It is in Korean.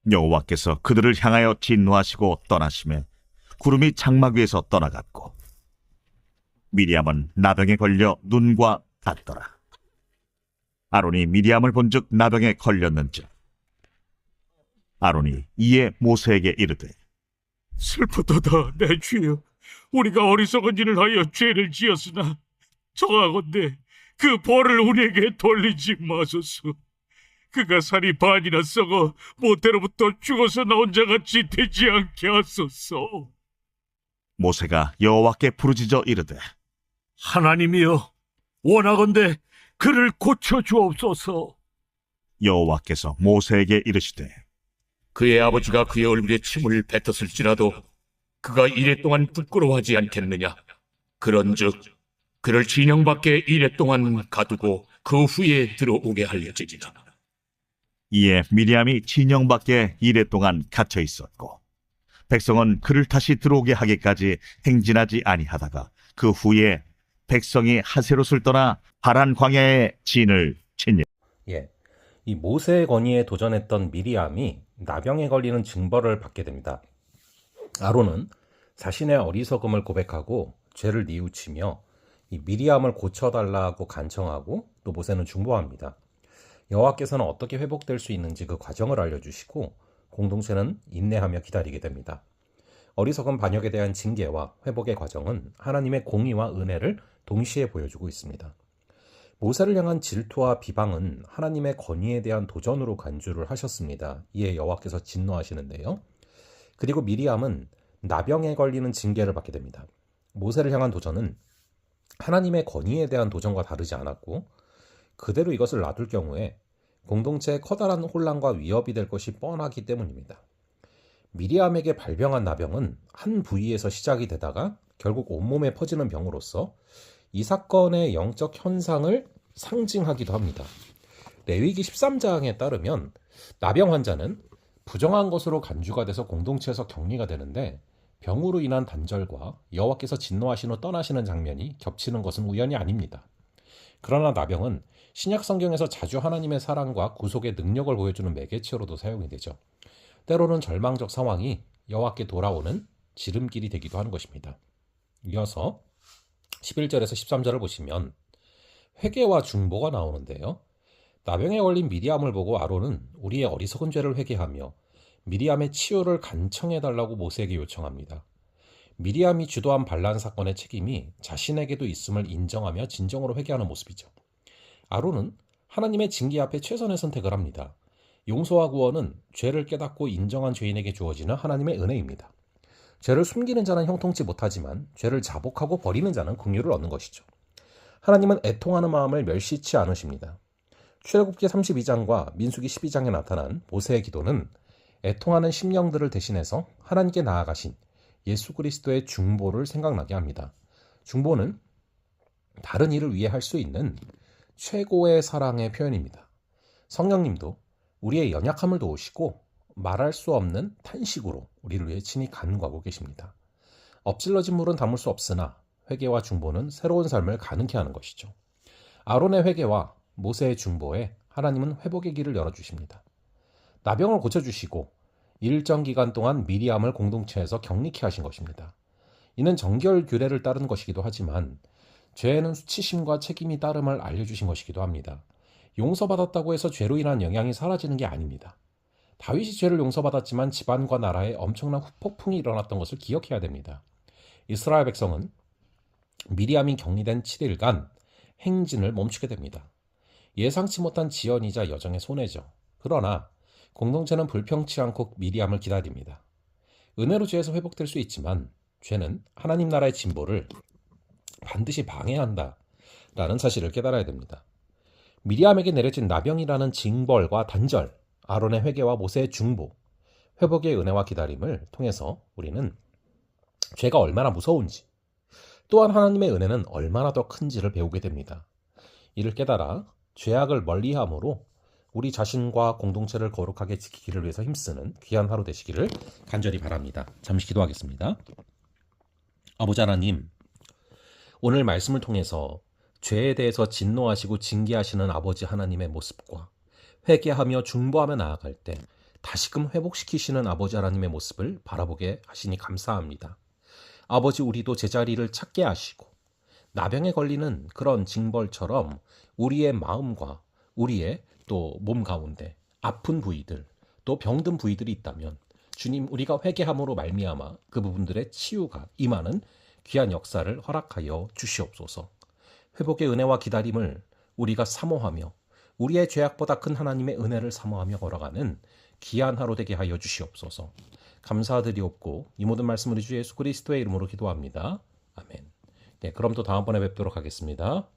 여호와께서 그들을 향하여 진노하시고 떠나시매 구름이 장막 위에서 떠나갔고 미리암은 나병에 걸려 눈과 같더라. 아론이 미리암을 본즉 나병에 걸렸는즉 아론이 이에 모세에게 이르되 슬프도다 내 주여, 우리가 어리석은 일을 하여 죄를 지었으나 청하건대 그 벌을 우리에게 돌리지 마소서. 그가 살이 반이나 썩어 모태로부터 죽어서 나온 자같이 되지 않게 하소서. 모세가 여호와께 부르짖어 이르되 하나님이여, 원하건대 그를 고쳐 주옵소서. 여호와께서 모세에게 이르시되 그의 아버지가 그의 얼굴에 침을 뱉었을지라도 그가 이래 동안 부끄러워하지 않겠느냐. 그런즉 그를 진영 밖에 이래 동안 가두고 그 후에 들어오게 할지니라. 이에 미리암이 진영 밖에 이레 동안 갇혀 있었고 백성은 그를 다시 들어오게 하기까지 행진하지 아니하다가 그 후에 백성이 하세롯을 떠나 바란 광야의 진을 치니 이 모세의 건의에 도전했던 미리암이 나병에 걸리는 징벌을 받게 됩니다. 아론은 자신의 어리석음을 고백하고 죄를 뉘우치며 이 미리암을 고쳐달라고 간청하고 또 모세는 중보합니다. 여호와께서는 어떻게 회복될 수 있는지 그 과정을 알려주시고 공동체는 인내하며 기다리게 됩니다. 어리석은 반역에 대한 징계와 회복의 과정은 하나님의 공의와 은혜를 동시에 보여주고 있습니다. 모세를 향한 질투와 비방은 하나님의 건의에 대한 도전으로 간주를 하셨습니다. 이에 여호와께서 진노하시는데요. 그리고 미리암은 나병에 걸리는 징계를 받게 됩니다. 모세를 향한 도전은 하나님의 건의에 대한 도전과 다르지 않았고 그대로 이것을 놔둘 경우에 공동체에 커다란 혼란과 위협이 될 것이 뻔하기 때문입니다. 미리암에게 발병한 나병은 한 부위에서 시작이 되다가 결국 온몸에 퍼지는 병으로서 이 사건의 영적 현상을 상징하기도 합니다. 레위기 13장에 따르면 나병 환자는 부정한 것으로 간주가 돼서 공동체에서 격리가 되는데 병으로 인한 단절과 여호와께서 진노하신 후 떠나시는 장면이 겹치는 것은 우연이 아닙니다. 그러나 나병은 신약 성경에서 자주 하나님의 사랑과 구속의 능력을 보여주는 매개체로도 사용이 되죠. 때로는 절망적 상황이 여호와께 돌아오는 지름길이 되기도 하는 것입니다. 이어서 11절에서 13절을 보시면 회개와 중보가 나오는데요. 나병에 걸린 미리암을 보고 아론은 우리의 어리석은 죄를 회개하며 미리암의 치유를 간청해달라고 모세에게 요청합니다. 미리암이 주도한 반란 사건의 책임이 자신에게도 있음을 인정하며 진정으로 회개하는 모습이죠. 아론은 하나님의 징계 앞에 최선의 선택을 합니다. 용서와 구원은 죄를 깨닫고 인정한 죄인에게 주어지는 하나님의 은혜입니다. 죄를 숨기는 자는 형통치 못하지만 죄를 자복하고 버리는 자는 긍휼을 얻는 것이죠. 하나님은 애통하는 마음을 멸시치 않으십니다. 출애굽기 32장과 민수기 12장에 나타난 모세의 기도는 애통하는 심령들을 대신해서 하나님께 나아가신 예수 그리스도의 중보를 생각나게 합니다. 중보는 다른 일을 위해 할 수 있는 최고의 사랑의 표현입니다. 성령님도 우리의 연약함을 도우시고 말할 수 없는 탄식으로 우리를 위해 친히 간구하고 계십니다. 엎질러진 물은 담을 수 없으나 회개와 중보는 새로운 삶을 가능케 하는 것이죠. 아론의 회개와 모세의 중보에 하나님은 회복의 길을 열어주십니다. 나병을 고쳐주시고 일정 기간 동안 미리암을 공동체에서 격리케 하신 것입니다. 이는 정결 규례를 따른 것이기도 하지만 죄에는 수치심과 책임이 따름을 알려주신 것이기도 합니다. 용서받았다고 해서 죄로 인한 영향이 사라지는 게 아닙니다. 다윗이 죄를 용서받았지만 집안과 나라에 엄청난 후폭풍이 일어났던 것을 기억해야 됩니다. 이스라엘 백성은 미리암이 격리된 7일간 행진을 멈추게 됩니다. 예상치 못한 지연이자 여정의 손해죠. 그러나 공동체는 불평치 않고 미리암을 기다립니다. 은혜로 죄에서 회복될 수 있지만 죄는 하나님 나라의 진보를 반드시 방해한다라는 사실을 깨달아야 됩니다. 미리암에게 내려진 나병이라는 징벌과 단절, 아론의 회개와 모세의 중보, 회복의 은혜와 기다림을 통해서 우리는 죄가 얼마나 무서운지, 또한 하나님의 은혜는 얼마나 더 큰지를 배우게 됩니다. 이를 깨달아 죄악을 멀리함으로 우리 자신과 공동체를 거룩하게 지키기를 위해서 힘쓰는 귀한 하루 되시기를 간절히 바랍니다. 잠시 기도하겠습니다. 아버지 하나님, 오늘 말씀을 통해서 죄에 대해서 진노하시고 징계하시는 아버지 하나님의 모습과 회개하며 중보하며 나아갈 때 다시금 회복시키시는 아버지 하나님의 모습을 바라보게 하시니 감사합니다. 아버지, 우리도 제자리를 찾게 하시고 나병에 걸리는 그런 징벌처럼 우리의 마음과 우리의 또 몸 가운데 아픈 부위들, 또 병든 부위들이 있다면 주님, 우리가 회개함으로 말미암아 그 부분들의 치유가 임하는 귀한 역사를 허락하여 주시옵소서. 회복의 은혜와 기다림을 우리가 사모하며 우리의 죄악보다 큰 하나님의 은혜를 사모하며 걸어가는 귀한 하루 되게 하여 주시옵소서. 감사드리옵고 이 모든 말씀을 주 예수 그리스도의 이름으로 기도합니다. 아멘. 네, 그럼 또 다음번에 뵙도록 하겠습니다.